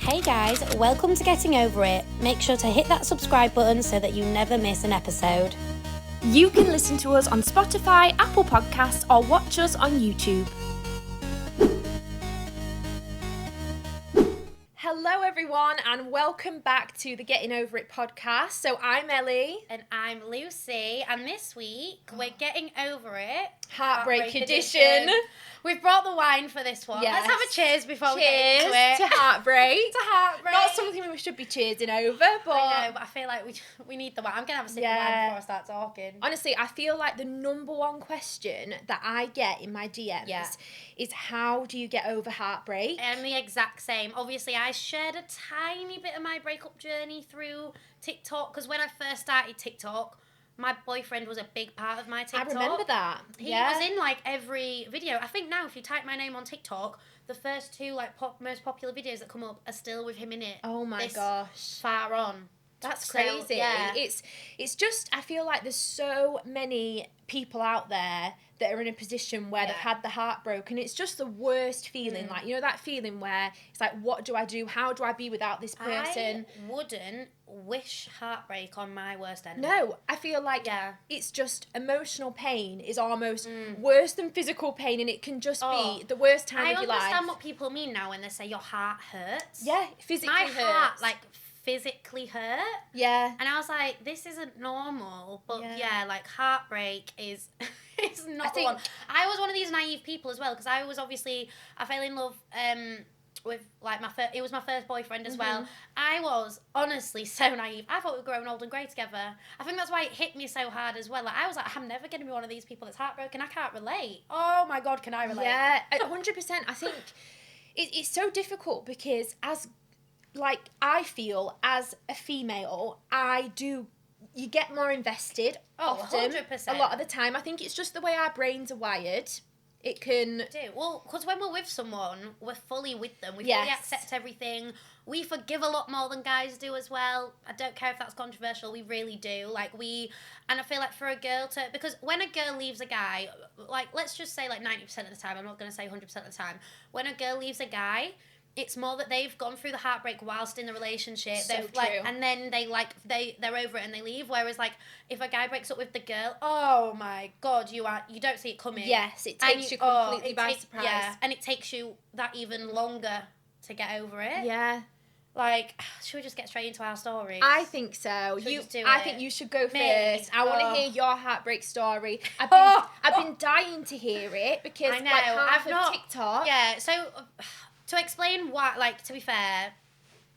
Hey guys, welcome to Getting Over It. Make sure to hit that subscribe button so that you never miss an episode. You can listen to us on Spotify, Apple Podcasts, or watch us on YouTube. Hello everyone and welcome back to the Getting Over It podcast. So I'm Ellie. And I'm Lucy, and this week we're getting over it. Heartbreak edition. We've brought the wine for this one. Yes. Let's have a cheers before we get into it. To Heartbreak. To Heartbreak. Not something we should be cheersing over, but... I know, but I feel like we need the wine. I'm going to have a sip of wine before I start talking. Honestly, I feel like the number one question that I get in my DMs is how do you get over heartbreak? And the exact same. Obviously, I shared a tiny bit of my breakup journey through TikTok, because when I first started TikTok, my boyfriend was a big part of my TikTok. I remember that. He was in like every video. I think now if you type my name on TikTok, the first two like most popular videos that come up are still with him in it. Oh my gosh. Far on. That's So, crazy. yeah. It's just, I feel like there's so many people out there that are in a position where they've had the heart broken. It's just the worst feeling. Like, you know, that feeling where it's like, what do I do? How do I be without this person? I wouldn't wish heartbreak on my worst enemy. No, I feel like it's just emotional pain is almost worse than physical pain, and it can just be the worst time of your life. I understand what people mean now when they say your heart hurts. Yeah, physically my hurts. heart, like, physically hurt. Yeah. And I was like, this isn't normal. But like heartbreak is it's not the one. I was one of these naive people as well, because I fell in love with like it was my first boyfriend as well. I was honestly so naive. I thought we were growing old and grey together. I think that's why it hit me so hard as well. Like, I was like, I'm never going to be one of these people that's heartbroken. I can't relate. Oh my God, can I relate? Yeah, 100%. I think it's so difficult because I feel as a female, you get more invested often, 100%. a lot of the time. I think it's just the way our brains are wired. It can... Well, because when we're with someone, we're fully with them. We fully accept everything. We forgive a lot more than guys do as well. I don't care if that's controversial. We really do. And I feel like for a girl because when a girl leaves a guy, like, let's just say like 90% of the time, I'm not going to say 100% of the time, when a girl leaves a guy, it's more that they've gone through the heartbreak whilst in the relationship. So they're true. And then they're over it and they leave. Whereas like if a guy breaks up with the girl, oh my God, you don't see it coming. Yes, it takes you completely by surprise. Yeah, and it takes you that even longer to get over it. Yeah. Like, should we just get straight into our stories? I think so. I think you should go first. I want to hear your heartbreak story. I've been dying to hear it because I know. like half of TikTok. Yeah. So to explain why, like, to be fair,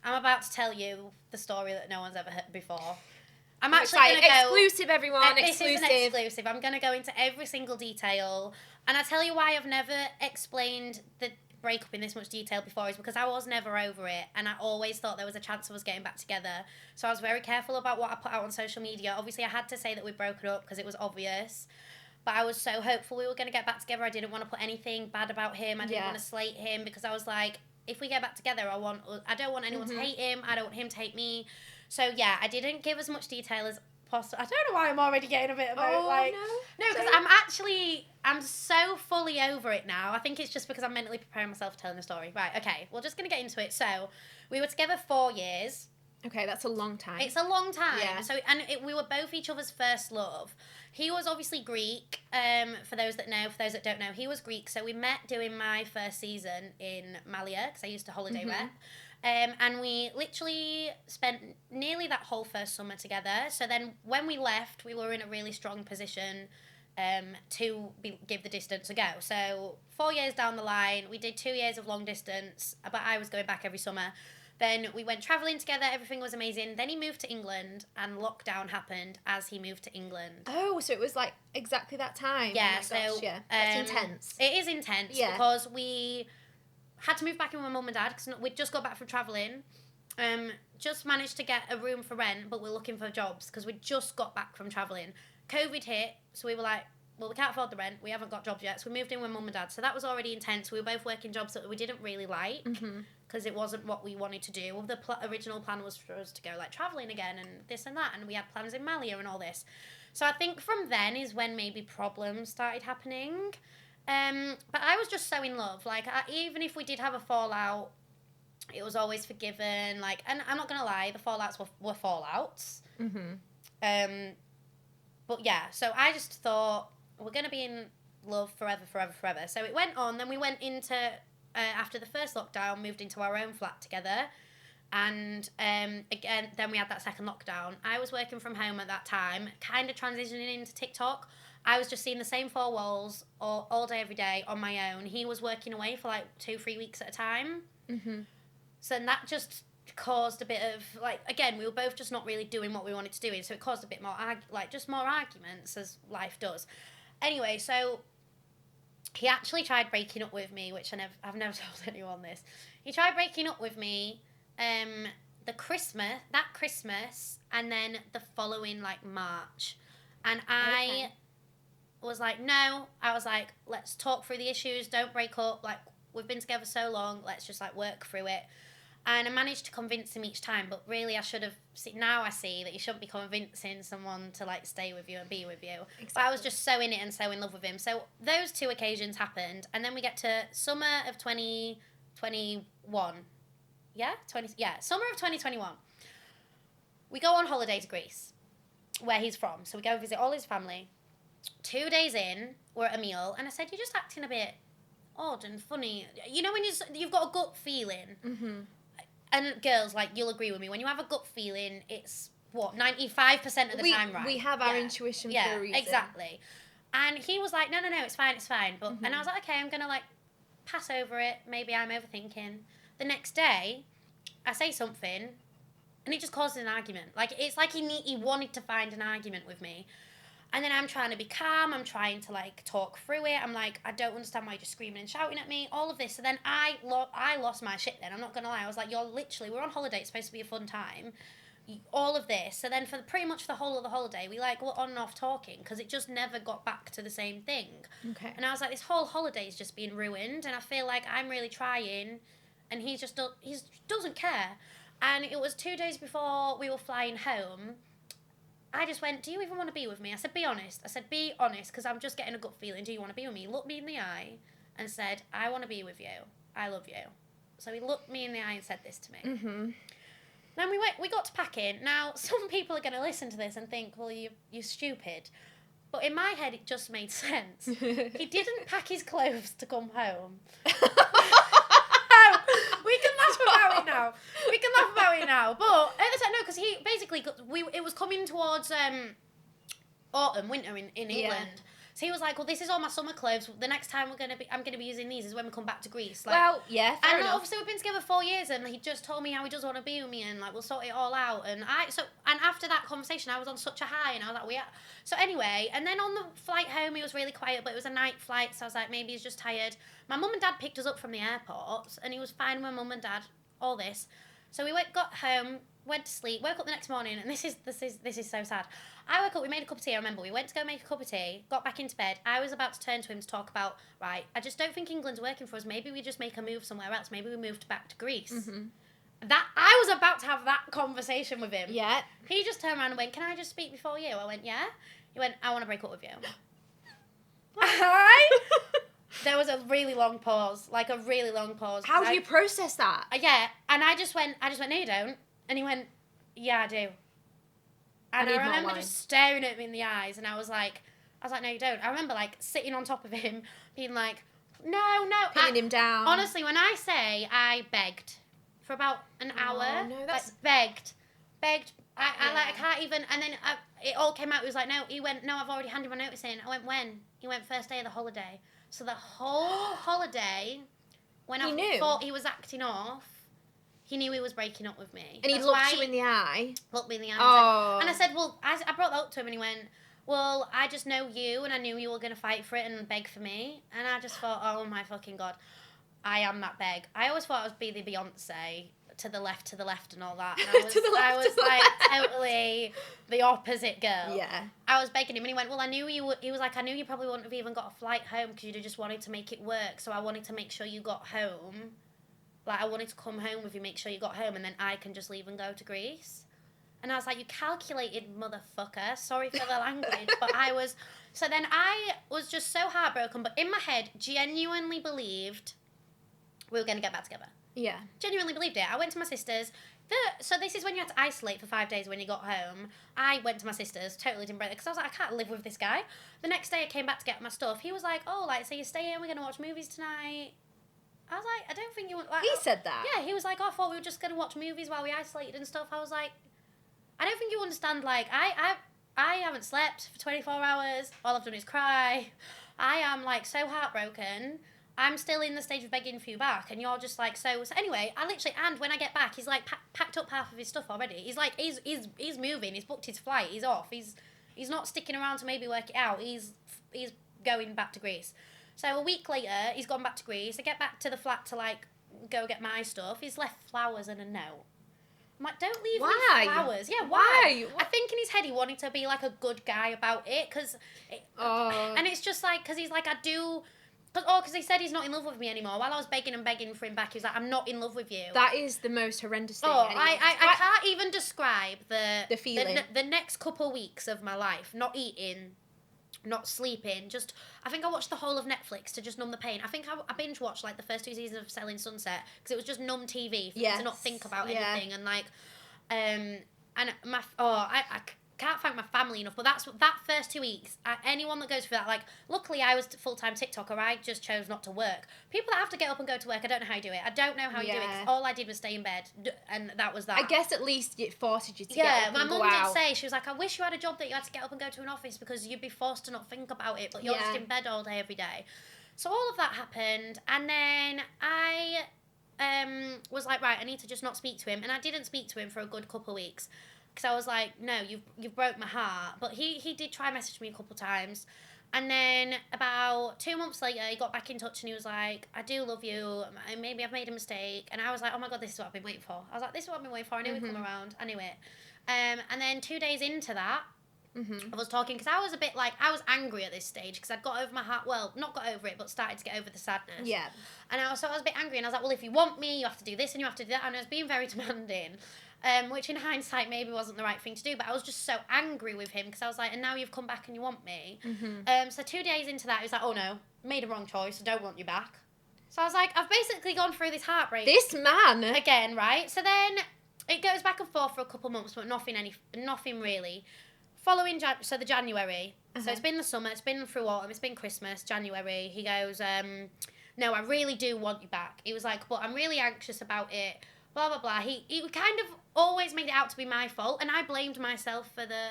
I'm about to tell you the story that no one's ever heard before. I'm actually going to go... Exclusive, everyone. Exclusive. This is an exclusive. I'm going to go into every single detail. And I tell you why I've never explained the breakup in this much detail before is because I was never over it. And I always thought there was a chance of us getting back together. So I was very careful about what I put out on social media. Obviously, I had to say that we'd broken up because it was obvious. But I was so hopeful we were going to get back together. I didn't want to put anything bad about him. I didn't want to slate him because I was like, if we get back together, I don't want anyone to hate him. I don't want him to hate me. So, yeah, I didn't give as much detail as possible. I don't know why I'm already getting a bit of No, because I'm so fully over it now. I think it's just because I'm mentally preparing myself for telling the story. Right, okay, we're just going to get into it. So, we were together 4 years. Okay, that's a long time. It's a long time. Yeah. So, we were both each other's first love. He was obviously Greek, for those that know. For those that don't know, he was Greek. So we met doing my first season in Malia, because I used to holiday rep. And we literally spent nearly that whole first summer together. So then when we left, we were in a really strong position to give the distance a go. So 4 years down the line, we did 2 years of long distance, but I was going back every summer. Then we went travelling together, everything was amazing. Then he moved to England and lockdown happened as he moved to England. Oh, so it was like exactly that time. Yeah, oh my gosh, yeah. That's intense. It is intense because we had to move back in with my mum and dad because we'd just got back from travelling. Just managed to get a room for rent, but we're looking for jobs because we'd just got back from travelling. COVID hit, so we were like, well, we can't afford the rent. We haven't got jobs yet. So we moved in with mum and dad. So that was already intense. We were both working jobs that we didn't really like because it wasn't what we wanted to do. The original plan was for us to go like travelling again and this and that. And we had plans in Malia and all this. So I think from then is when maybe problems started happening. But I was just so in love. Like, even if we did have a fallout, It was always forgiven. Like, and I'm not gonna lie, the fallouts were fallouts. But yeah, so I just thought we're gonna be in love forever. So it went on. Then we went into after the first lockdown, moved into our own flat together. And again, then we had that second lockdown. I was working from home at that time, kind of transitioning into TikTok. I was just seeing the same four walls all day, every day on my own. He was working away for like 2-3 weeks at a time. So then that just caused a bit of, like, again, we were both just not really doing what we wanted to do. So it caused a bit more, just more arguments, as life does. Anyway, so he actually tried breaking up with me, which I've never told anyone this. He tried breaking up with me that Christmas, and then the following, like, March. And I was like, no. I was like, let's talk through the issues. Don't break up. Like, we've been together so long. Let's just, like, work through it. And I managed to convince him each time, but really I should have... Now I see that you shouldn't be convincing someone to, like, stay with you and be with you. Exactly. But I was just so in it and so in love with him. So those two occasions happened, and then we get to summer of 2021. Summer of 2021. We go on holiday to Greece, where he's from. So we go visit all his family. 2 days in, we're at a meal, and I said, you're just acting a bit odd and funny. You know when you've got a gut feeling? And girls, like, you'll agree with me, when you have a gut feeling, it's, 95% of the time right. We have our intuition for a reason. Yeah, exactly. And he was like, no, it's fine. But and I was like, okay, I'm going to, like, pass over it. Maybe I'm overthinking. The next day, I say something, and it just causes an argument. Like, it's like he wanted to find an argument with me. And then I'm trying to be calm. I'm trying to, like, talk through it. I'm like, I don't understand why you're just screaming and shouting at me. All of this. So then I lost my shit then. I'm not going to lie. I was like, we're on holiday. It's supposed to be a fun time. All of this. So then for pretty much the whole of the holiday, we, like, were on and off talking because it just never got back to the same thing. Okay. And I was like, this whole holiday is just being ruined. And I feel like I'm really trying. And he doesn't care. And it was 2 days before we were flying home. I just went, do you even want to be with me? I said, be honest. Be honest, because I'm just getting a gut feeling. Do you want to be with me? He looked me in the eye and said, I want to be with you. I love you. So he looked me in the eye and said this to me. Then we got to packing. Now, some people are going to listen to this and think, well, you're stupid. But in my head, it just made sense. He didn't pack his clothes to come home. We can laugh about it now. But at the time, no, because he basically, it was coming towards winter in England. Yeah. So he was like, well, this is all my summer clothes. The next time I'm gonna be using these is when we come back to Greece. Like, well, yeah, fair enough. Obviously we've been together 4 years, and he just told me how he does want to be with me, and like we'll sort it all out. And after that conversation, I was on such a high, and I was like, So anyway, and then on the flight home, he was really quiet, but it was a night flight, so I was like, maybe he's just tired. My mum and dad picked us up from the airport, and he was fine with mum and dad. All this, so we got home, went to sleep, woke up the next morning, and this is so sad. I woke up, we made a cup of tea, I remember. We went to go make a cup of tea, got back into bed. I was about to turn to him to talk about, right, I just don't think England's working for us. Maybe we just make a move somewhere else. Maybe we moved back to Greece. That I was about to have that conversation with him. Yeah. He just turned around and went, can I just speak before you? I went, yeah. He went, I want to break up with you. There was a really long pause. How do you process that? Yeah, and I just went, no you don't. And he went, yeah I do. And I remember just staring at him in the eyes, and I was like, no you don't. I remember like sitting on top of him, being like, no. Pinning him down. Honestly, when I say I begged for about an hour, no, that's... like begged. I can't even, and then it all came out, it was like, no, he went, no, I've already handed my notice in. I went, when? He went, first day of the holiday. So the whole holiday, when I thought he was acting off, he knew he was breaking up with me. And he looked you in the eye? Looked me in the eye. And I said, well, I brought that up to him, and he went, well, I just know you, and I knew you were going to fight for it and beg for me. And I just thought, oh my fucking God, I am that beg. I always thought I would be the Beyonce, to the left and all that. And I was like totally the opposite girl. Yeah. I was begging him, and he went, well, I knew you probably wouldn't have even got a flight home because you'd have just wanted to make it work. So I wanted to make sure you got home. Like, I wanted to come home with you, make sure you got home, and then I can just leave and go to Greece. And I was like, you calculated motherfucker. Sorry for the language. But so then I was just so heartbroken, but in my head, genuinely believed we were going to get back together. Yeah. Genuinely believed it. I went to my sister's. So this is when you had to isolate for 5 days when you got home. I went to my sister's, totally didn't break it, because I was like, I can't live with this guy. The next day I came back to get my stuff. He was like, oh, like, so you're staying, we're going to watch movies tonight. I was like, I don't think you want... Like, he said that? Yeah, he was like, oh, I thought we were just going to watch movies while we isolated and stuff. I was like, I don't think you understand, like, I haven't slept for 24 hours. All I've done is cry. I am, like, so heartbroken. I'm still in the stage of begging for you back, and you're just like, so anyway, I literally, and when I get back, he's like packed up half of his stuff already. He's like, he's moving, he's booked his flight, he's off, he's not sticking around to maybe work it out, he's going back to Greece. So a week later, he's gone back to Greece. I get back to the flat to, like, go get my stuff. He's left flowers and a note. I'm like, don't leave me flowers. Yeah, why? I think in his head he wanted to be, like, a good guy about it, because, and it's just like, because he's like, I do... Because he said he's not in love with me anymore. While I was begging for him back, he was like, I'm not in love with you. That is the most horrendous thing. I can't even describe the feeling. The next couple of weeks of my life. Not eating, not sleeping. Just, I think I watched the whole of Netflix to just numb the pain. I think I binge watched, like, the first 2 seasons of Selling Sunset, because it was just numb TV for me to not think about anything. And, like, I can't thank my family enough, but that first 2 weeks, anyone that goes through that, like, luckily I was full-time TikToker, I just chose not to work. People that have to get up and go to work, I don't know how you do it. I don't know how you do it, because all I did was stay in bed, and that was that. I guess at least it forces you to get up and go out. Yeah, my mum did say, she was like, I wish you had a job that you had to get up and go to an office, because you'd be forced to not think about it, but you're just in bed all day, every day. So all of that happened, and then I was like, right, I need to just not speak to him, and I didn't speak to him for a good couple of weeks. Because I was like, no, you've broke my heart. But he did try message me a couple times. And then about 2 months later, he got back in touch and he was like, I do love you. Maybe I've made a mistake. And I was like, oh my God, this is what I've been waiting for. I was like, this is what I've been waiting for. I knew he'd come around. I knew it. And then 2 days into that, I was talking, because I was a bit like, I was angry at this stage because I'd got over my heart, well, not got over it, but started to get over the sadness. Yeah. And I was a bit angry, and I was like, well, if you want me, you have to do this and you have to do that. And I was being very demanding. Which in hindsight maybe wasn't the right thing to do, but I was just so angry with him, because I was like, and now you've come back and you want me. So 2 days into that, he was like, oh no, made a wrong choice, I don't want you back. So I was like, I've basically gone through this heartbreak. This man! Again, right? So then it goes back and forth for a couple months, but nothing really. Following the January, so it's been the summer, it's been through autumn, it's been Christmas, January, he goes, no, I really do want you back. He was like, but I'm really anxious about it. Blah, blah, blah. He kind of always made it out to be my fault, and I blamed myself for the...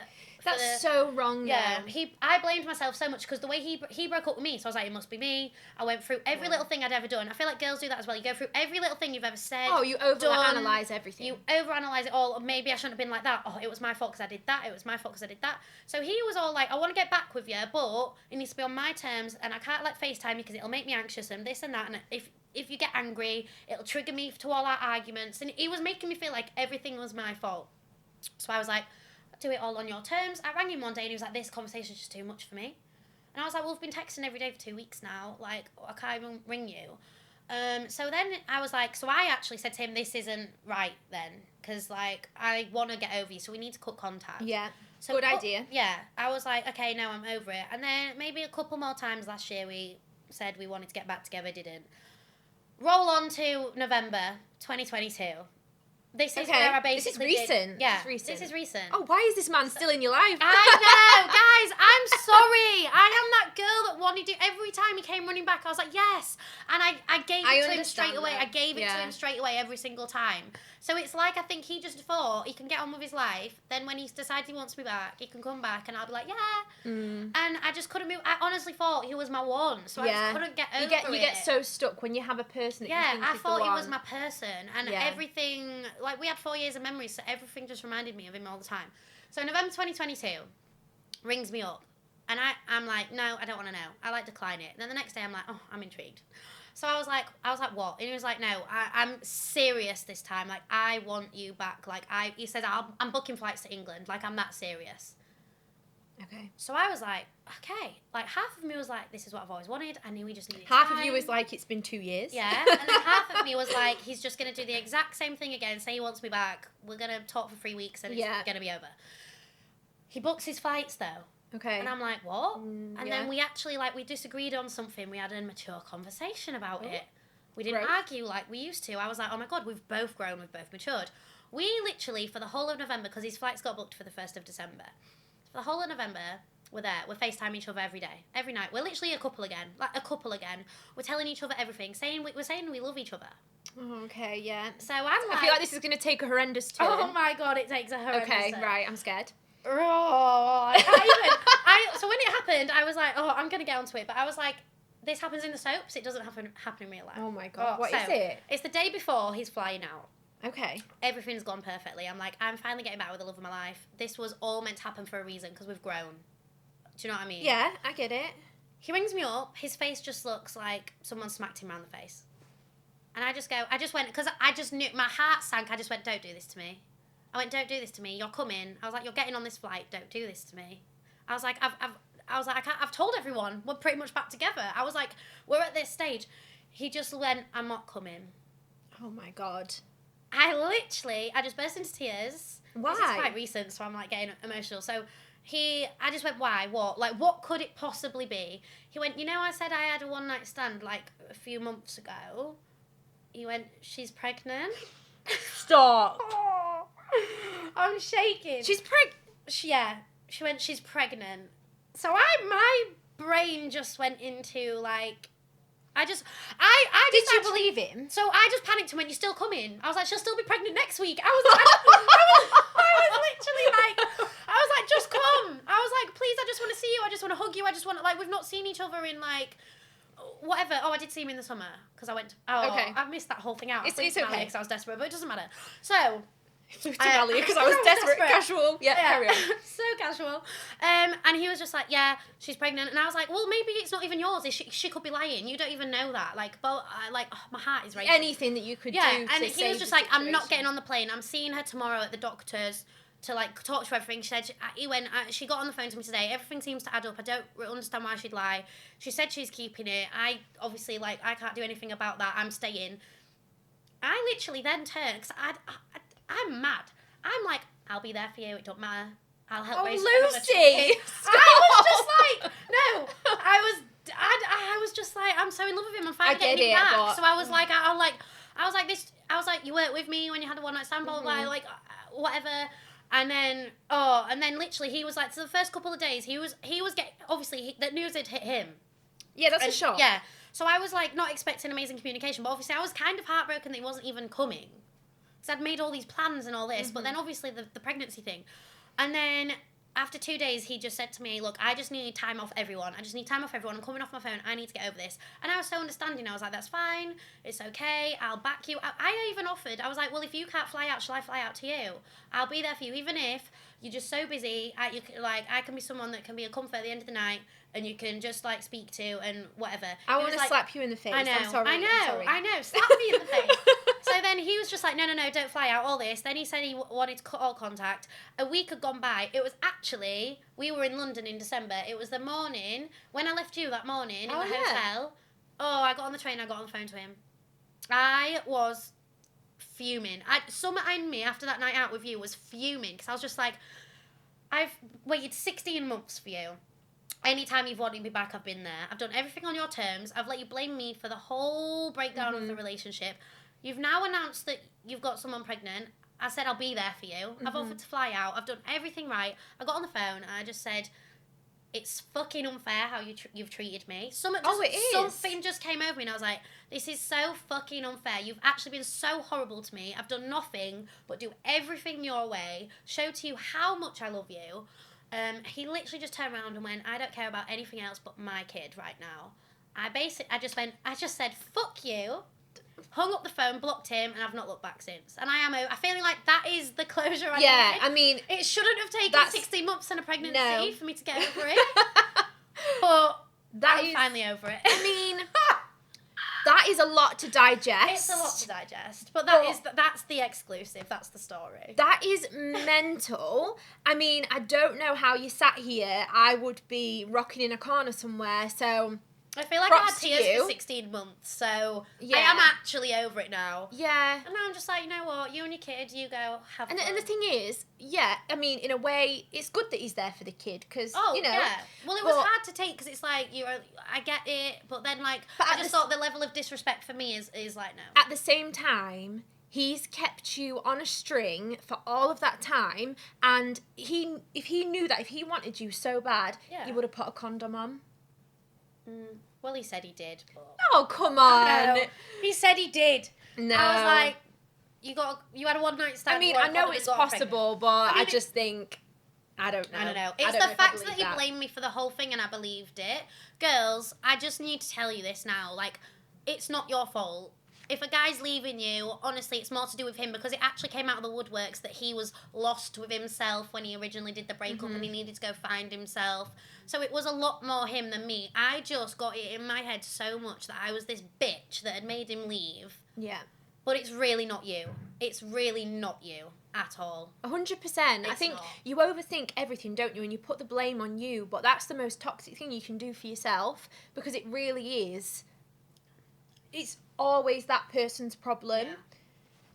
That's so wrong, yeah. I blamed myself so much, because the way he broke up with me, so I was like, it must be me. I went through every little thing I'd ever done. I feel like girls do that as well. You go through every little thing you've ever said. Oh, you overanalyze everything. You overanalyze it all. Or maybe I shouldn't have been like that. Oh, it was my fault because I did that. It was my fault because I did that. So he was all like, I want to get back with you, but it needs to be on my terms, and I can't like FaceTime you because it'll make me anxious and this and that. And if you get angry, it'll trigger me to all our arguments. And he was making me feel like everything was my fault. So I was like, do it all on your terms. I rang him one day and he was like, this conversation's just too much for me. And I was like, well, we've been texting every day for 2 weeks now. Like, I can't even ring you. So then I was like, so I actually said to him, this isn't right then. Because, like, I want to get over you, so we need to cut contact. Yeah, so good idea. Yeah, I was like, okay, now I'm over it. And then maybe a couple more times last year we said we wanted to get back together, didn't. Roll on to November 2022. This is where I basically This is recent. This is recent. Oh, why is this man still in your life? I know, guys, I'm sorry. I am that girl that wanted to. Every time he came running back, I was like, yes. And I gave it to him straight away. I gave it to him straight away every single time. So it's like, I think he just thought he can get on with his life. Then when he decides he wants me back, he can come back and I'll be like, yeah. And I just couldn't move. I honestly thought he was my one. So I just couldn't get over it. You get so stuck when you have a person that you think I is thought the he one. was my person. And everything, like, we had 4 years of memories, so everything just reminded me of him all the time. So November 2022, rings me up. And I'm like, no, I don't want to know. I like decline it. And then the next day I'm like, oh, I'm intrigued. So I was like, what? And he was like, no, I'm serious this time. Like, I want you back. Like, he said, I'm booking flights to England. Like, I'm that serious. Okay. So I was like, okay. Like, half of me was like, this is what I've always wanted. I knew we just needed Half time. of you was like, it's been 2 years. Yeah. And then half of me was like, he's just going to do the exact same thing again. Say he wants me back. We're going to talk for 3 weeks and it's going to be over. He books his flights, though. Okay. And I'm like, what? And then we actually, like, we disagreed on something. We had a mature conversation about it. We didn't Growth. argue like we used to. I was like, oh my God, we've both grown, we've both matured. We literally, for the whole of November, because his flights got booked for the 1st of December, for the whole of November, we're there. We're FaceTime each other every day, every night. We're literally a couple again. We're telling each other everything, we're saying we love each other. Oh, okay, yeah. So I'm like... I feel like this is going to take a horrendous turn. Oh my God, it takes a horrendous Okay, turn. right, I'm scared. Oh, I can't even... So when it happened, I was like, oh, I'm going to get onto it. But I was like, this happens in the soaps. It doesn't happen in real life. Oh my God, what is it? It's the day before he's flying out. Okay. Everything's gone perfectly. I'm like, I'm finally getting back with the love of my life. This was all meant to happen for a reason because we've grown. Do you know what I mean? Yeah, I get it. He rings me up. His face just looks like someone smacked him around the face. And I just went, because I just knew, my heart sank. I just went, don't do this to me. I went, don't do this to me. You're coming. I was like, you're getting on this flight. Don't do this to me. I was like, I've told everyone we're pretty much back together. I was like, we're at this stage. He just went, I'm not coming. Oh my God. I just burst into tears. Why? This is quite recent, so I'm like getting emotional. So I just went, why? What? Like, what could it possibly be? He went, I said I had a one night stand like a few months ago. He went, she's pregnant. Stop. Oh, I'm shaking. She's pregnant. Yeah. She went, she's pregnant. So my brain just went into like, I just Did you believe him? So I just panicked and went, you're still coming? I was like, she'll still be pregnant next week. I was like, just come. I was like, please, I just want to see you. I just want to hug you. I just want to, like, we've not seen each other in like, whatever. Oh, I did see him in the summer because I went, okay. I missed that whole thing out. It's okay. Because I was desperate, but it doesn't matter. So... because I was desperate. Casual. Yeah, carry on. So casual. And he was just like, yeah, she's pregnant. And I was like, well, maybe it's not even yours. She could be lying. You don't even know that. Like, but my heart is racing. Anything that you could do. And he was just like, I'm not getting on the plane. I'm seeing her tomorrow at the doctor's to like talk to everything. She said she got on the phone to me today. Everything seems to add up. I don't understand why she'd lie. She said she's keeping it. I obviously I can't do anything about that. I'm staying. I literally then turned because I'm mad. I'm like, I'll be there for you. It don't matter. I'll help raise Lucy! I was just like, no. I was just like, I'm so in love with him. I'm finally getting him back. But... So I was like, you weren't with me when you had a one night stand, blah, blah, like, whatever. And then literally he was like, so the first couple of days, he was getting, obviously, that news had hit him. Yeah, that's a shock. Yeah. So I was like, not expecting amazing communication, but obviously I was kind of heartbroken that he wasn't even coming. Because I'd made all these plans and all this, but then obviously the pregnancy thing. And then after 2 days, he just said to me, look, I just need time off everyone. I'm coming off my phone. I need to get over this. And I was so understanding. I was like, that's fine. It's okay. I'll back you. I even offered. I was like, well, if you can't fly out, shall I fly out to you? I'll be there for you. Even if you're just so busy, I can be someone that can be a comfort at the end of the night. And you can just like speak to and whatever. I want to slap you in the face. I know. I'm sorry. I know. Slap me in the face. So then he was just like, no, don't fly out, all this. Then he said he wanted to cut all contact. A week had gone by. It was actually, we were in London in December. It was the morning, when I left you that morning in the hotel. Oh, I got on the train, I got on the phone to him. I was fuming. Something in me after that night out with you was fuming. Because I was just like, I've waited 16 months for you. Anytime you've wanted me back, I've been there. I've done everything on your terms. I've let you blame me for the whole breakdown of the relationship. You've now announced that you've got someone pregnant. I said I'll be there for you. I've offered to fly out. I've done everything right. I got on the phone and I just said, it's fucking unfair how you've treated me. Something just came over me and I was like, this is so fucking unfair. You've actually been so horrible to me. I've done nothing but do everything your way, show to you how much I love you. He literally just turned around and went, I don't care about anything else but my kid right now. I just said, fuck you, hung up the phone, blocked him, and I've not looked back since. And I feeling like that is the closure I needed. I mean... It shouldn't have taken 16 months and a pregnancy for me to get over it. But I'm finally over it. I mean... That is a lot to digest. It's a lot to digest. But that's the exclusive. That's the story. That is mental. I mean, I don't know how you sat here. I would be rocking in a corner somewhere. So I feel like I had Props to tears you. for 16 months, so Yeah. I am actually over it now. Yeah. And now I'm just like, you know what, you and your kid, you go have fun. And the thing is, yeah, I mean, in a way, it's good that he's there for the kid, because, you know. Yeah. Well, it was hard to take, because it's like, I get it, but then, like, I just thought the level of disrespect for me is like, no. At the same time, he's kept you on a string for all of that time, and if he knew that, if he wanted you so bad, he would have put a condom on. Well, he said he did, but... Oh, come on. No, he said he did. No. I was like, you had a one-night stand. I mean, I know it's possible, but I just think... I don't know. I don't know. It's the fact that you blamed me for the whole thing and I believed it. Girls, I just need to tell you this now. Like, it's not your fault. If a guy's leaving you, honestly, it's more to do with him, because it actually came out of the woodworks that he was lost with himself when he originally did the breakup and he needed to go find himself. So it was a lot more him than me. I just got it in my head so much that I was this bitch that had made him leave. Yeah. But it's really not you. It's really not you at all. 100%. I think you overthink everything, don't you? And you put the blame on you. But that's the most toxic thing you can do for yourself, because it really is. It's always that person's problem. Yeah.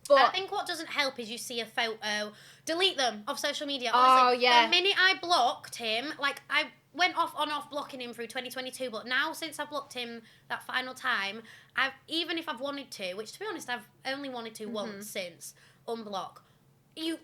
But I think what doesn't help is you see a photo, delete them off social media. Honestly, the minute I blocked him, like, I went off blocking him through 2022, but now since I blocked him that final time, even if I've wanted to, which to be honest I've only wanted to once since, unblock. You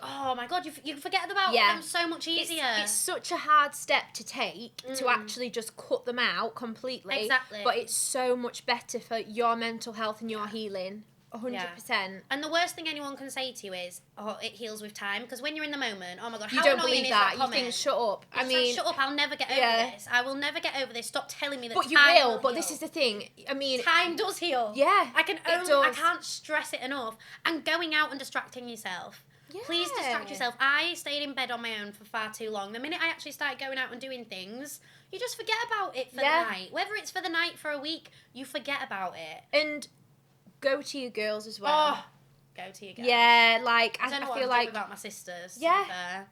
oh my god, you forget about them so much easier. It's such a hard step to take to actually just cut them out completely. Exactly. But it's so much better for your mental health and your healing. 100%. And the worst thing anyone can say to you is, oh, it heals with time. Because when you're in the moment, oh my god, you how don't annoying believe is that. comment? You think, shut up. I mean, like, shut up, I'll never get over this. I will never get over this. Stop telling me that but time you will. But heal. this is the thing. I mean, time does heal. Yeah, I can't stress it enough. And going out and distracting yourself. Yeah. Please distract yourself. I stayed in bed on my own for far too long. The minute I actually started going out and doing things, you just forget about it for the night. Whether it's for the night, for a week, you forget about it. And go to your girls as well. Oh, go to your girls. Yeah, like I don't know I what feel I'm like doing about my sisters. Yeah,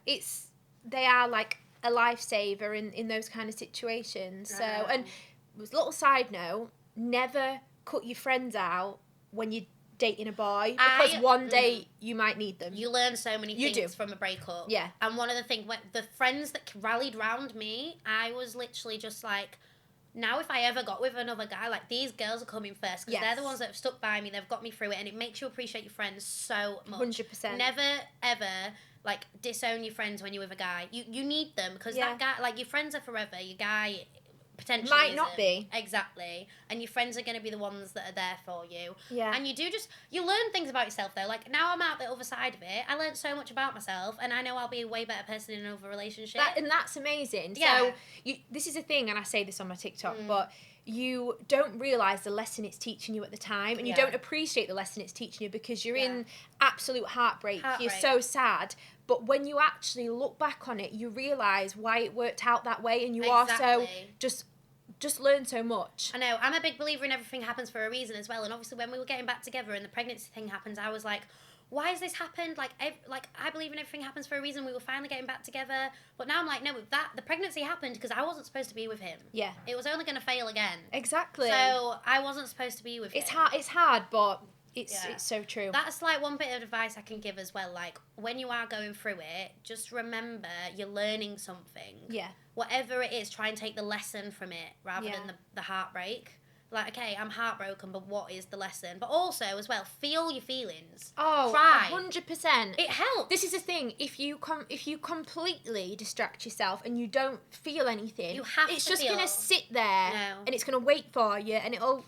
they are like a lifesaver in those kind of situations. So, and little side note, never cut your friends out when you're dating a boy, because one day you might need them. You learn so many things from a breakup. Yeah. And one of the things, the friends that rallied round me, I was literally just like, now if I ever got with another guy, like, these girls are coming first, because they're the ones that have stuck by me, they've got me through it, and it makes you appreciate your friends so much. 100%. Never, ever, like, disown your friends when you're with a guy. You need them, because that guy, like, your friends are forever, your guy potentially might not be. Exactly. And your friends are going to be the ones that are there for you. Yeah. And you learn things about yourself, though. Like, now I'm out the other side of it, I learned so much about myself, and I know I'll be a way better person in another relationship. And that's amazing. Yeah. So, this is a thing, and I say this on my TikTok, but you don't realise the lesson it's teaching you at the time, and you don't appreciate the lesson it's teaching you, because you're in absolute heartbreak. You're so sad. But when you actually look back on it, you realise why it worked out that way, and you also just learn so much. I know. I'm a big believer in everything happens for a reason as well. And obviously when we were getting back together and the pregnancy thing happens, I was like, why has this happened? Like, I believe in everything happens for a reason. We were finally getting back together. But now I'm like, no, the pregnancy happened because I wasn't supposed to be with him. Yeah. It was only going to fail again. Exactly. So I wasn't supposed to be with him. It's hard, but it's so true. That's like one bit of advice I can give as well. Like, when you are going through it, just remember you're learning something. Yeah. Whatever it is, try and take the lesson from it rather than the heartbreak. Like, okay, I'm heartbroken, but what is the lesson? But also, as well, feel your feelings. Oh, cry. 100%. It helps. This is the thing. If you completely distract yourself and you don't feel anything, it's just going to sit there and it's going to wait for you, and it'll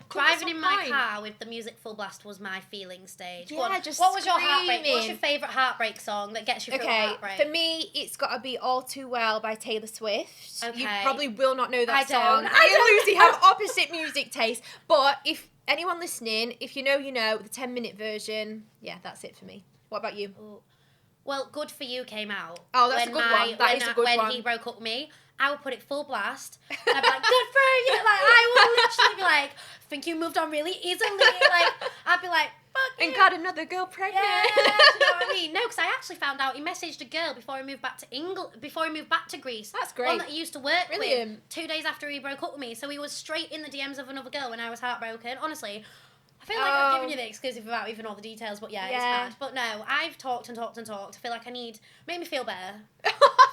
driving in my car with the music full blast was my feeling stage. Yeah, just what was your heartbreak? What's your favourite heartbreak song that gets you through heartbreak? For me, it's got to be All Too Well by Taylor Swift. Okay. You probably will not know that song. I Me and Lucy have opposite music taste. But if anyone listening, if you know, you know, the 10-minute version, that's it for me. What about you? Ooh. Well, Good For You came out. Oh, that's a good one. That is a good one. When he broke up with me, I would put it full blast. And I'd be like, good for you. Like, I would literally be like, think you moved on really easily. Like, I'd be like, And got another girl pregnant. Yeah, do you know what I mean? No, because I actually found out he messaged a girl before he moved back to before he moved back to Greece. That's great. One that he used to work Brilliant. with 2 days after he broke up with me. So he was straight in the DMs of another girl when I was heartbroken. Honestly, I feel like I've given you the exclusive without even all the details, but yeah, it's mad. But no, I've talked and talked and talked. I feel like make me feel better.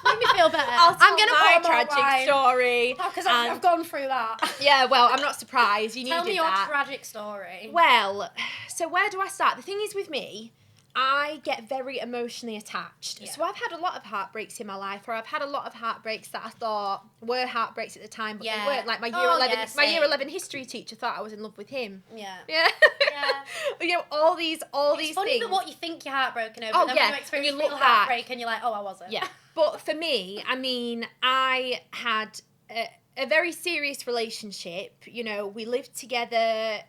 Make me feel better. I'm going to put my tragic story. Because I've gone through that. Yeah, well, I'm not surprised. You Tell needed me your that. tragic story. Well, so where do I start? The thing is with me, I get very emotionally attached. Yeah. So I've had a lot of heartbreaks in my life, or I've had a lot of heartbreaks that I thought were heartbreaks at the time, but they weren't. Like my year 11 history teacher thought I was in love with him. Yeah. Yeah. You know, all these It's funny things. that what you think you're heartbroken over, Oh, and then yeah, when you experience when you look real back. heartbreak and you're like, oh, I wasn't. Yeah. But for me, I mean, I had a very serious relationship. You know, we lived together,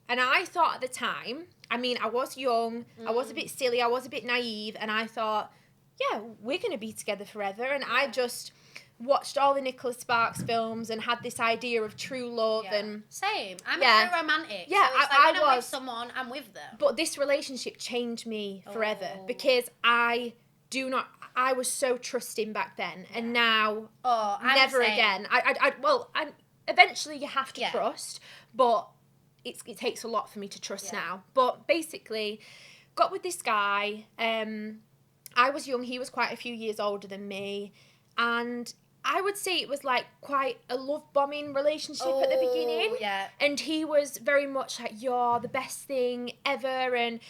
and I thought at the time, I mean, I was young, I was a bit silly, I was a bit naive, and I thought, yeah, we're going to be together forever. And I just watched all the Nicholas Sparks films and had this idea of true love. And same. I'm a true romantic. Yeah, so it's like when I'm with someone, I'm with them. But this relationship changed me forever because I was so trusting back then, and now never again. Eventually you have to trust, but it takes a lot for me to trust now. But basically, got with this guy. I was young. He was quite a few years older than me, and I would say it was like quite a love bombing relationship at the beginning. Yeah. And he was very much like, you're the best thing ever, and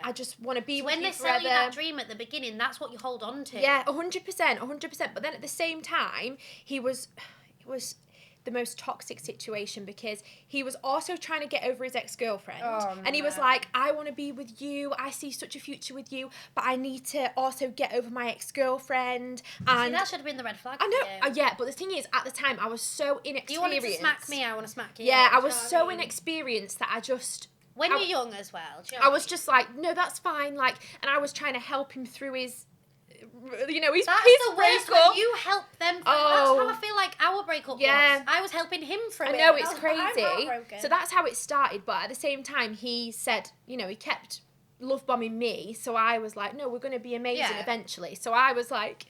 I just want to be with you forever. When they sell you that dream at the beginning, that's what you hold on to. Yeah, 100%. But then at the same time, it was the most toxic situation because he was also trying to get over his ex-girlfriend. And he was like, I want to be with you. I see such a future with you, but I need to also get over my ex-girlfriend. And see, that should have been the red flag. I know. Yeah, but the thing is, at the time, I was so inexperienced. You wanted to smack me, I want to smack you. Yeah, I was so inexperienced that I just... When you're young as well. Do you know I was just like, no, that's fine. Like, and I was trying to help him through his... You know, his breakup. When you help them. That's how I feel like our breakup was. I was helping him through it. I know, it's crazy. So that's how it started. But at the same time, he said, you know, he kept love bombing me. So I was like, no, we're going to be amazing eventually. So I was like,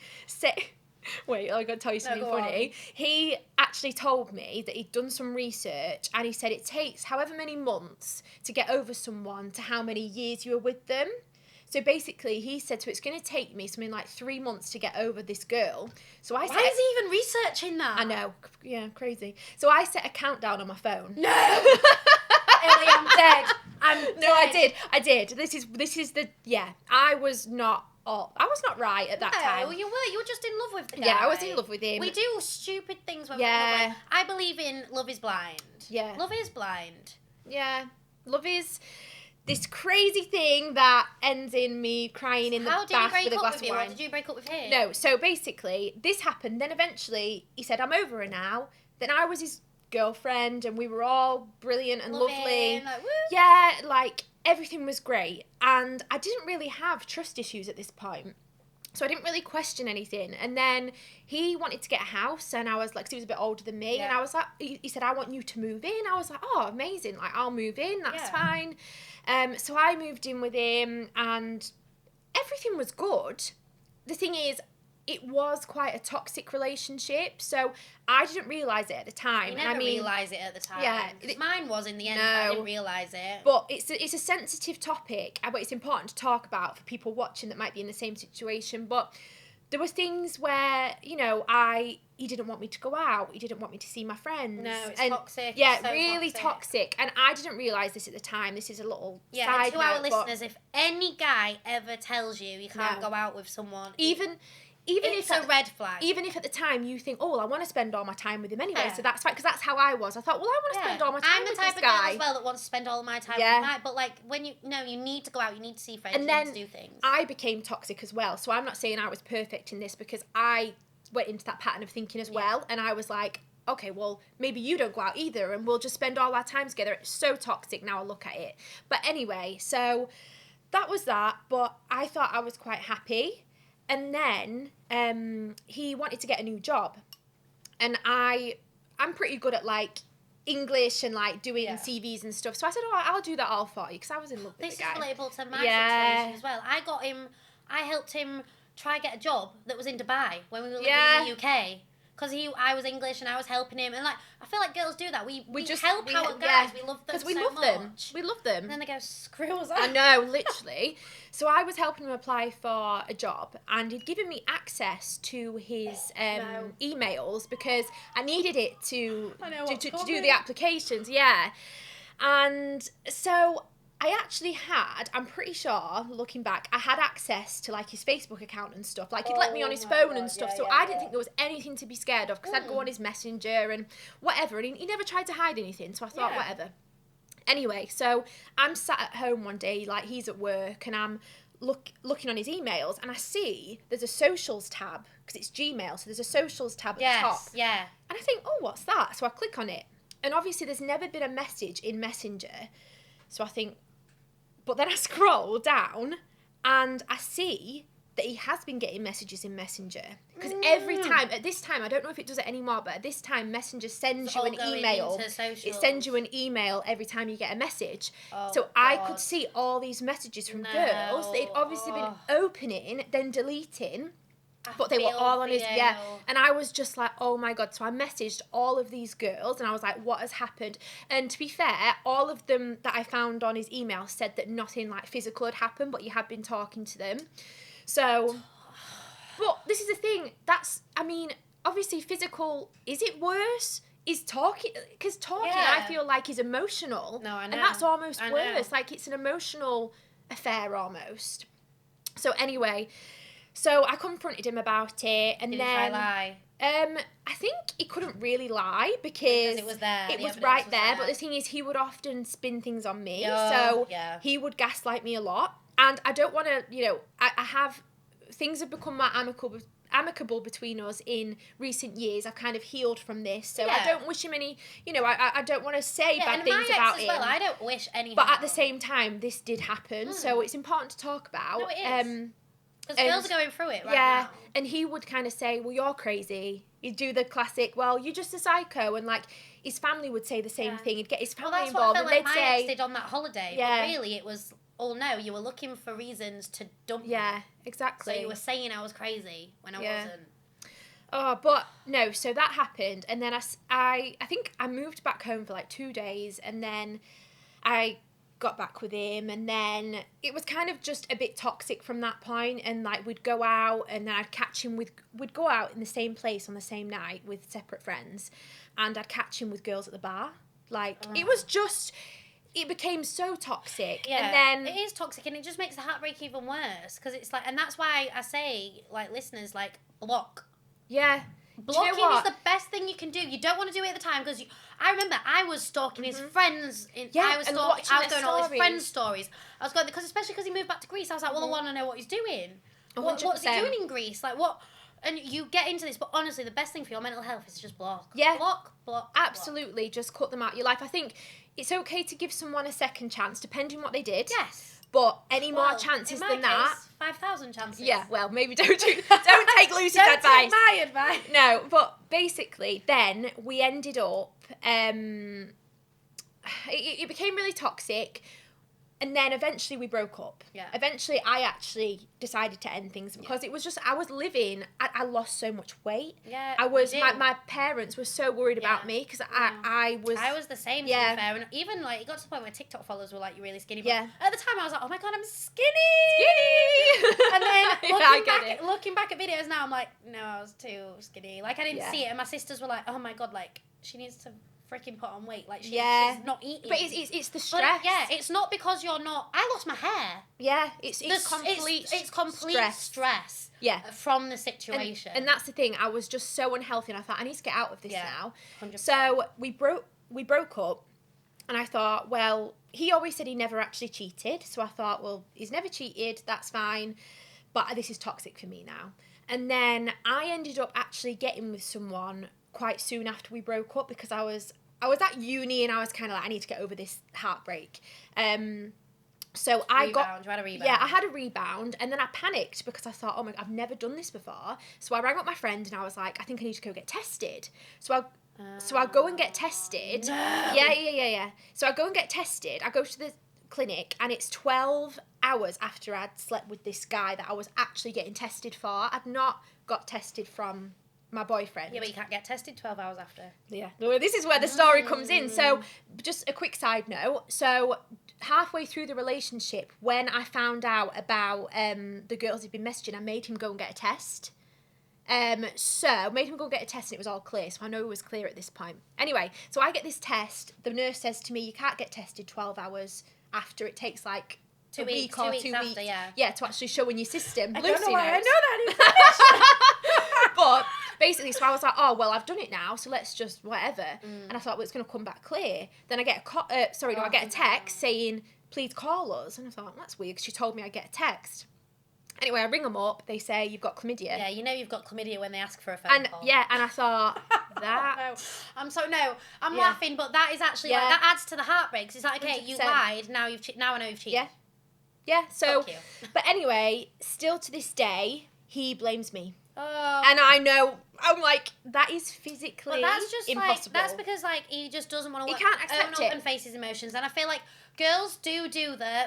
wait, I got to tell you something funny. On. He actually told me that he'd done some research, and he said it takes however many months to get over someone to how many years you were with them. So basically, he said, so it's going to take me something like 3 months to get over this girl. So I Why is he even researching that? I know. Yeah, crazy. So I set a countdown on my phone. No! Ellie, I'm dead. I did. This is the, I was not right at that time. No, you were. You were just in love with the guy. Yeah, I was in love with him. We do stupid things when we're in love. Like, I believe in love is blind. Yeah. Love is blind. Yeah. Love is... this crazy thing that ends in me crying in the bath with a glass of wine. Or did you break up with him? No, so basically, this happened. Then eventually, he said, I'm over her now. Then I was his girlfriend, and we were all brilliant and lovely. Like, woo. Yeah, like, everything was great. And I didn't really have trust issues at this point. So I didn't really question anything. And then he wanted to get a house, and I was like, 'cause he was a bit older than me, and I was like, he said, I want you to move in. I was like, oh, amazing. Like, I'll move in. That's fine. So I moved in with him, and everything was good. The thing is, it was quite a toxic relationship, so I didn't realise it at the time. You never realise it at the time. Yeah. Mine was in the end, I didn't realise it. But it's a sensitive topic, but it's important to talk about for people watching that might be in the same situation. But there were things where, you know, he didn't want me to go out. He didn't want me to see my friends. No, it's toxic. Yeah, it's so really toxic. And I didn't realise this at the time. This is a little and side to our listeners, if any guy ever tells you can't go out with someone... Even it's a red flag. Even if at the time you think, oh, I want to spend all my time with him anyway, so that's fine, because that's how I was. I thought, well, I want to spend all my time with this guy. I'm the type of girl as well that wants to spend all my time with him. But like, when you need to go out, you need to see friends, and then you need to do things. I became toxic as well, so I'm not saying I was perfect in this, because I went into that pattern of thinking as well, and I was like, okay, well, maybe you don't go out either, and we'll just spend all our time together. It's so toxic now I look at it. But anyway, so that was that, but I thought I was quite happy. And then he wanted to get a new job. And I'm pretty good at, like, English and like doing CVs and stuff. So I said, oh, I'll do that all for you, because I was in love with the guy. This is relatable to my situation as well. I helped him try get a job that was in Dubai when we were living in the UK. Because I was English and I was helping him. And like, I feel like girls do that. We just help our guys. We love them so much. We love them. And then they go, screw us up. I know, literally. So I was helping him apply for a job, and he'd given me access to his emails because I needed it to do the applications. Yeah. And so I actually I'm pretty sure, looking back, I had access to like his Facebook account and stuff. Like he'd let me on his phone and stuff, so I didn't think there was anything to be scared of, because I'd go on his Messenger and whatever, and he never tried to hide anything, so I thought whatever. Anyway, so I'm sat at home one day, like he's at work, and I'm looking on his emails, and I see there's a socials tab, because it's Gmail, so there's a socials tab at the top. Yeah. And I think, oh, what's that? So I click on it, and obviously there's never been a message in Messenger, so I think. But then I scroll down and I see that he has been getting messages in Messenger. Because every time, at this time, I don't know if it does it anymore, but at this time, Messenger sends you an email. It sends you an email every time you get a message. So I could see all these messages from girls that he'd obviously been opening, then deleting. But they were all on his, and I was just like, oh my God. So I messaged all of these girls, and I was like, what has happened? And to be fair, all of them that I found on his email said that nothing like physical had happened, but he had been talking to them. So, but this is the thing, obviously physical, is it worse? Is talking, because talking I feel like is emotional. No, I know. And that's almost worse. Like it's an emotional affair almost. So anyway, so I confronted him about it, and Did then he try lie? I think he couldn't really lie because it was there. It was right there. But the thing is, he would often spin things on me, so he would gaslight me a lot. And I don't want to, I have things have become more amicable between us in recent years. I've kind of healed from this, so I don't wish him any. I don't want to say bad things about him. Well, I don't wish any. But at the same time, this did happen, so it's important to talk about. No, it is. Because girls are going through it right now. And he would kind of say, well, you're crazy. He'd do the classic, well, you're just a psycho. And, like, his family would say the same thing. He'd get his family involved. Well, that's what I felt like my ex did on that holiday. Yeah. But really, it was, oh, no, you were looking for reasons to dump me. Yeah, exactly. So you were saying I was crazy when I wasn't. Oh, but, no, so that happened. And then I think I moved back home for, like, 2 days. And then I got back with him, and then it was kind of just a bit toxic from that point, and like we'd go out, and then I'd catch him we'd go out in the same place on the same night with separate friends, and I'd catch him with girls at the bar. Like it became so toxic. And then it is toxic, and it just makes the heartbreak even worse, because it's like, and that's why I say, like, listeners, like, block. Blocking is the best thing you can do. You don't want to do it at the time, because I remember I was stalking his friends. I was going all his friends' stories. I was going, especially because he moved back to Greece. I was like, well, I want to know what he's doing. What's he doing in Greece? Like, what? And you get into this, but honestly, the best thing for your mental health is to just block. Yeah. Block. Absolutely. Just cut them out of your life. I think it's okay to give someone a second chance, depending on what they did. Yes. But any more chances than that, 5,000 chances. Yeah, well, maybe don't take Lucy's advice. Don't take my advice. No, but basically, then we ended up. It became really toxic, and then eventually we broke up. Yeah. Eventually, I actually decided to end things because it was just I was living. I lost so much weight. Yeah. I was. My parents were so worried about me because I was. I was the same. To be fair, and even like it got to the point where TikTok followers were like, "You're really skinny." But at the time, I was like, "Oh my God, I'm skinny." And then looking back at videos now, I'm like, "No, I was too skinny." Like I didn't see it, and my sisters were like, "Oh my God, like she needs to freaking put on weight. Like she's not eating." But it's the stress. But, it's not because you're not. I lost my hair. Yeah, it's complete stress. Yeah, from the situation. And that's the thing. I was just so unhealthy, and I thought I need to get out of this now. 100%. So we broke up, and I thought, well, he always said he never actually cheated. So I thought, well, he's never cheated. That's fine. But this is toxic for me now. And then I ended up actually getting with someone quite soon after we broke up because I was at uni and I was kind of like, I need to get over this heartbreak. So you had a rebound. Yeah, I had a rebound, and then I panicked because I thought, oh my God, I've never done this before. So I rang up my friend and I was like, I think I need to go get tested. So So I go and get tested. No. Yeah. So I go and get tested. I go to the clinic and it's 12 hours after I'd slept with this guy that I was actually getting tested for. I'd not got tested from my boyfriend. Yeah, but you can't get tested 12 hours after. Yeah. Well, this is where the story comes in. So just a quick side note. So halfway through the relationship, when I found out about the girls he'd been messaging, I made him go and get a test. So made him go get a test and it was all clear. So I know it was clear at this point. Anyway, so I get this test. The nurse says to me, you can't get tested 12 hours after. It takes like Two a weeks, week or 2 weeks 2 weeks. after, yeah. Yeah, to actually show in your system. I Lucy don't know why I knows. know that. But basically, so I was like, oh, well, I've done it now, so let's just whatever. And I thought, well, it's going to come back clear. Then I get I get a text saying, please call us. And I thought, that's weird, because she told me I'd get a text. Anyway, I ring them up. They say, you've got chlamydia. Yeah, you know you've got chlamydia when they ask for a phone call. Yeah, and I thought, that... I'm laughing, but that is actually, like, that adds to the heartbreak. It's like, okay, 100%. you lied, now I know you've cheated. Yeah, so... Fuck you. But anyway, still to this day, he blames me. Oh. And I know, I'm like, that is physically But that's just impossible. like, that's because like he just doesn't want to He can't accept own up it. and face his emotions. And I feel like girls do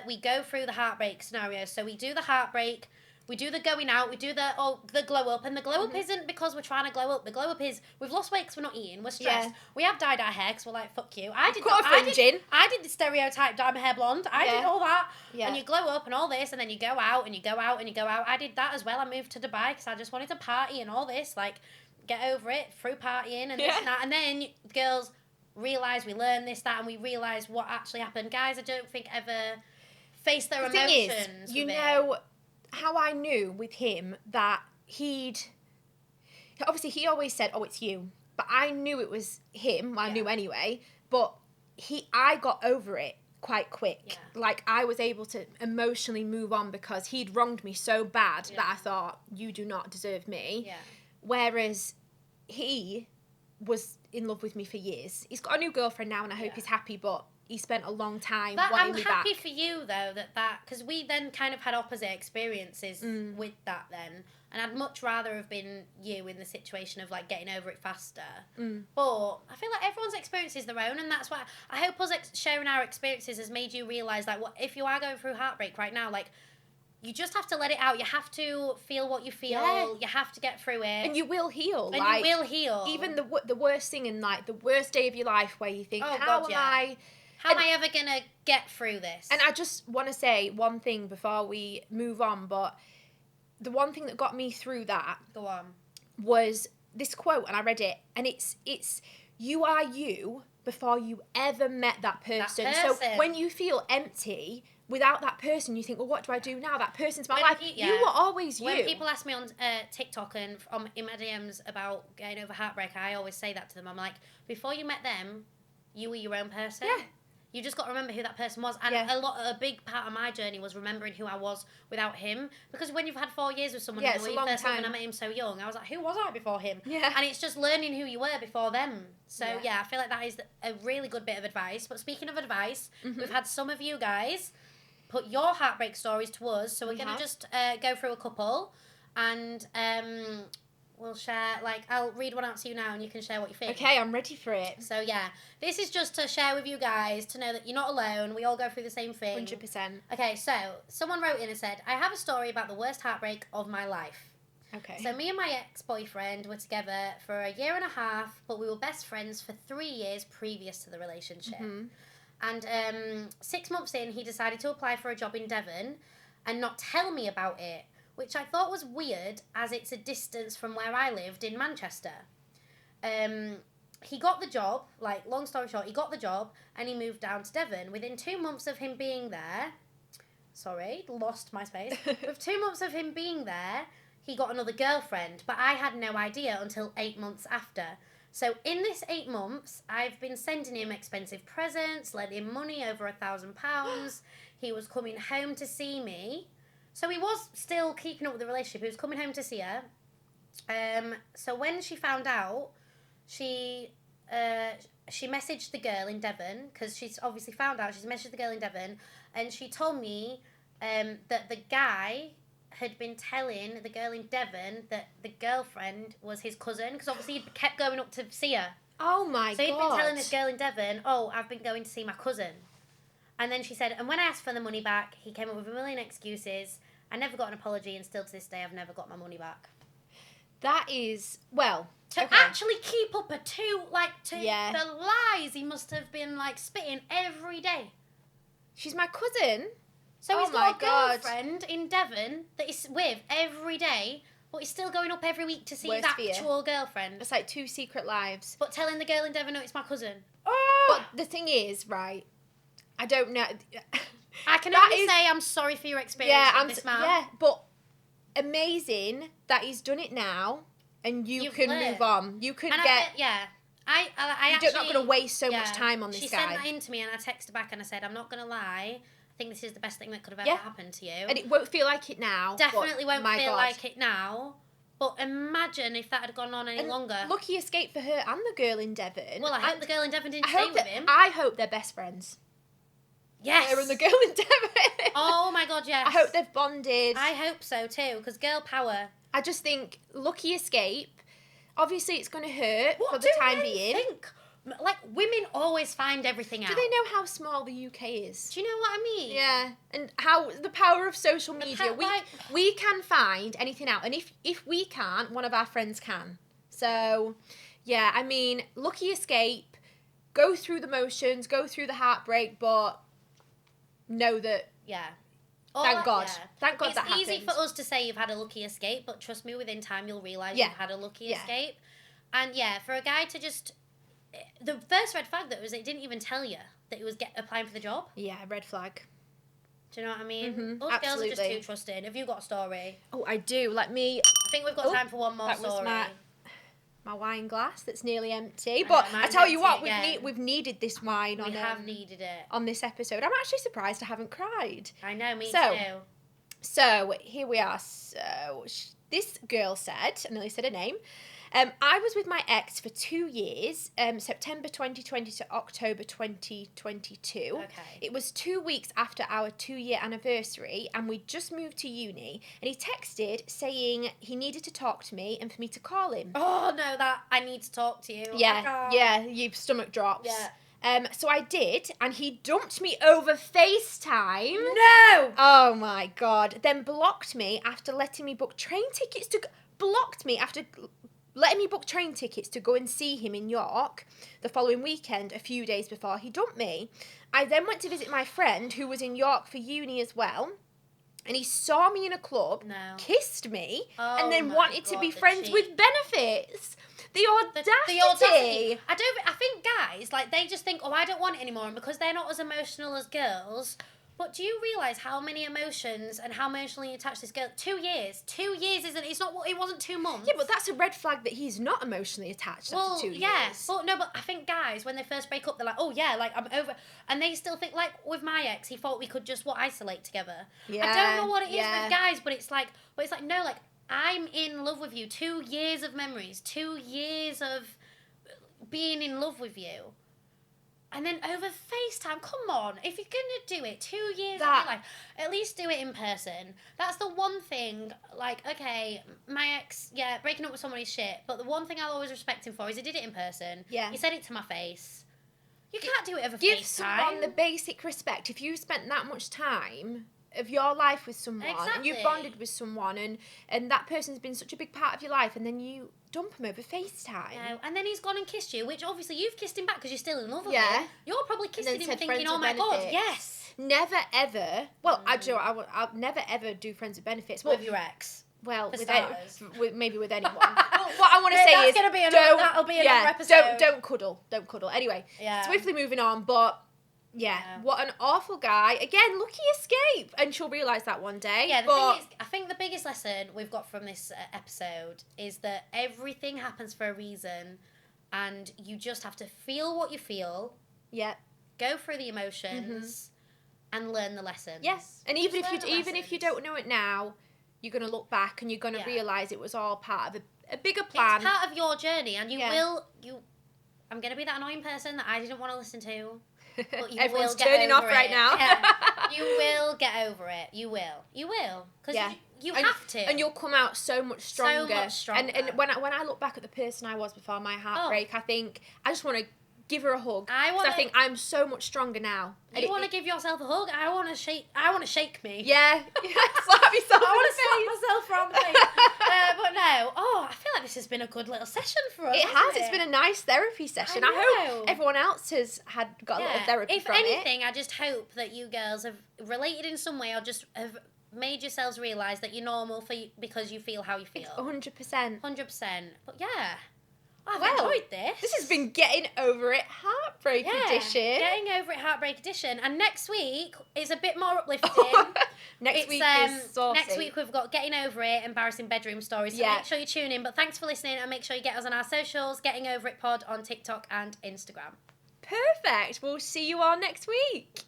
we go through the heartbreak scenario. So we do the heartbreak, we do the going out, we do the glow up. And the glow up isn't because we're trying to glow up. The glow up is we've lost weight because we're not eating, we're stressed. Yeah. We have dyed our hair because we're like, fuck you. I did the stereotype dye my hair blonde. I did all that. Yeah. And you glow up and all this, and then you go out and you go out and you go out. I did that as well. I moved to Dubai because I just wanted to party and all this. Like, get over it through partying and this and that. And then girls realise we learn this, that, and we realise what actually happened. Guys, I don't think ever face their emotions. You know how I knew with him that obviously he always said, oh, it's you. But I knew it was him. I knew anyway. But I got over it quite quick. Yeah. Like, I was able to emotionally move on because he'd wronged me so bad that I thought, you do not deserve me. Yeah. Whereas he was in love with me for years. He's got a new girlfriend now and I hope he's happy, but he spent a long time wanting me back. I'm happy for you, though, that because we then kind of had opposite experiences with that then. And I'd much rather have been you in the situation of, like, getting over it faster. But I feel like everyone's experience is their own, and that's why I hope us sharing our experiences has made you realise, like, what if you are going through heartbreak right now, like, you just have to let it out. You have to feel what you feel. Yeah. You have to get through it. And you will heal. And you will heal. Even the worst thing in, like, the worst day of your life where you think, how am I ever going to get through this? And I just want to say one thing before we move on, but the one thing that got me through that Go on. was this quote, and I read it, and it's you are you before you ever met that person. So when you feel empty without that person, you think, well, what do I do now? That person's my life. You were always you. When people ask me on TikTok and in my DMs about getting over heartbreak, I always say that to them. I'm like, before you met them, you were your own person. Yeah. You just got to remember who that person was. And a big part of my journey was remembering who I was without him. Because when you've had 4 years with someone, it's a long time. when I met him so young, I was like, who was I before him? Yeah. And it's just learning who you were before them. So, I feel like that is a really good bit of advice. But speaking of advice, we've had some of you guys put your heartbreak stories to us. So we're going to just go through a couple. And we'll share, like, I'll read one out to you now and you can share what you think. Okay, I'm ready for it. So, this is just to share with you guys, to know that you're not alone. We all go through the same thing. 100%. Okay, so, someone wrote in and said, I have a story about the worst heartbreak of my life. Okay. So, me and my ex-boyfriend were together for a year and a half, but we were best friends for 3 years previous to the relationship. And 6 months in, he decided to apply for a job in Devon and not tell me about it, which I thought was weird, as it's a distance from where I lived in Manchester. He got the job, like, long story short, he got the job, and he moved down to Devon. Within 2 months of him being there, lost my space. With 2 months of him being there, he got another girlfriend, but I had no idea until 8 months after. So in this 8 months, I've been sending him expensive presents, lending him money over £1,000. He was coming home to see me. So he was still keeping up with the relationship. He was coming home to see her. So when she found out, she messaged the girl in Devon, because she's obviously found out. She's messaged the girl in Devon, and she told me that the guy had been telling the girl in Devon that the girlfriend was his cousin, because obviously he kept going up to see her. Oh my God. So he'd been telling this girl in Devon, oh, I've been going to see my cousin. And then she said, and when I asked for the money back, he came up with a million excuses. I never got an apology, and still to this day, I've never got my money back. That is, well... To actually keep up the lies he must have been, like, spitting every day. She's my cousin. So he's got a girlfriend in Devon that he's with every day, but he's still going up every week to see his actual girlfriend. It's like 2 secret lives. But telling the girl in Devon, no, it's my cousin. Oh! But the thing is, right, I don't know. I can only say I'm sorry for your experience with this man. Yeah, but amazing that he's done it now, and you can move on. You can You're not going to waste so much time on this guy. She sent that in to me, and I texted back and I said, I'm not going to lie. I think this is the best thing that could have ever happened to you. And it won't feel like it now. Definitely won't feel like it now. But imagine if that had gone on any longer. Lucky escape for her and the girl in Devon. Well, I hope the girl in Devon didn't stay with him. I hope they're best friends. Yes. Her and the girl in Devon. Oh my God, yes. I hope they've bonded. I hope so too, because girl power. I just think lucky escape. Obviously, it's going to hurt for the time being. Like, women always find everything out. Do they know how small the UK is? Do you know what I mean? Yeah, and how the power of social media. We can find anything out, and if we can't, one of our friends can. So, yeah, I mean, lucky escape. Go through the motions, go through the heartbreak, but know that. Yeah. Thank God. Thank God that happened. It's easy for us to say you've had a lucky escape, but trust me, within time you'll realise you've had a lucky escape. And for a guy to just... The first red flag, it didn't even tell you that he was applying for the job. Yeah, red flag. Do you know what I mean? Mm-hmm, Those girls are just too trusting. Have you got a story? Oh, I do. I think we've got time for one more story. Was my wine glass that's nearly empty. But I tell you what, we've needed this wine on. We have needed it on this episode. I'm actually surprised I haven't cried. I know, me too. So here we are. So this girl said, I nearly said her name. I was with my ex for 2 years, September 2020 to October 2022. Okay. It was 2 weeks after our 2-year anniversary, and we just moved to uni, and he texted saying he needed to talk to me and for me to call him. Oh, no, I need to talk to you. Yeah, your stomach drops. Yeah. So I did, and he dumped me over FaceTime. No! Oh, my God. Then blocked me after letting me book train tickets to... Blocked me after... letting me book train tickets to go and see him in York the following weekend, a few days before he dumped me. I then went to visit my friend who was in York for uni as well, and he saw me in a club, kissed me, and then wanted to be friends with benefits. The audacity. I think guys, they just think, I don't want it anymore, and because they're not as emotional as girls... But do you realise how many emotions and how emotionally attached this girl... 2 years. 2 years isn't... It wasn't 2 months. Yeah, but that's a red flag that he's not emotionally attached after 2 years. Yes. But I think guys, when they first break up, they're like, I'm over... And they still think, with my ex, he thought we could just, isolate together. Yeah. I don't know what it is with guys, but it's like... no, I'm in love with you. 2 years of memories. 2 years of being in love with you. And then over FaceTime, come on. If you're going to do it, 2 years of your life, at least do it in person. That's the one thing, okay, my ex, breaking up with somebody's shit, but the one thing I'll always respect him for is he did it in person. Yeah. He said it to my face. You can't do it over FaceTime. Give someone the basic respect. If you spent that much time of your life with someone, and you've bonded with someone, and that person's been such a big part of your life, and then you dump him over FaceTime. No, and then he's gone and kissed you, which obviously you've kissed him back because you're still in love with him. You're probably kissing him thinking, oh my God, yes. Never ever, I'll never ever do friends with benefits. With your ex. Well, maybe with anyone. Well, what I want to say is, that'll be another episode. Don't cuddle. Anyway, swiftly moving on, but... Yeah, what an awful guy. Again, lucky escape. And she'll realise that one day. Yeah, thing is, I think the biggest lesson we've got from this episode is that everything happens for a reason, and you just have to feel what you feel. Yeah. Go through the emotions, and learn the lessons. Yes. And even if you don't know it now, you're going to look back and you're going to realise it was all part of a bigger plan. It's part of your journey, and you will... I'm going to be that annoying person that I didn't want to listen to. But you Everyone's will get turning over off right it. now. Yeah. You will get over it. You will. Because you have to. And you'll come out so much stronger. So much stronger. And when I look back at the person I was before my heartbreak, I think I just want to give her a hug. I think I'm so much stronger now. You want to give yourself a hug? I want to shake me. Yeah. Slap yourself. I want to slap myself properly. But no. Oh, I feel like this has been a good little session for us. It has. It's been a nice therapy session. I hope everyone else has got a little therapy from it. If anything, I just hope that you girls have related in some way or just have made yourselves realise that you're normal because you feel how you feel. 100%. 100%. But yeah. I've Well, enjoyed this. This has been Getting Over It Heartbreak Edition. Getting Over It Heartbreak Edition. And next week is a bit more uplifting. Next week is saucy. Next week we've got Getting Over It, embarrassing bedroom stories. So make sure you tune in. But thanks for listening and make sure you get us on our socials, Getting Over It Pod on TikTok and Instagram. Perfect. We'll see you all next week.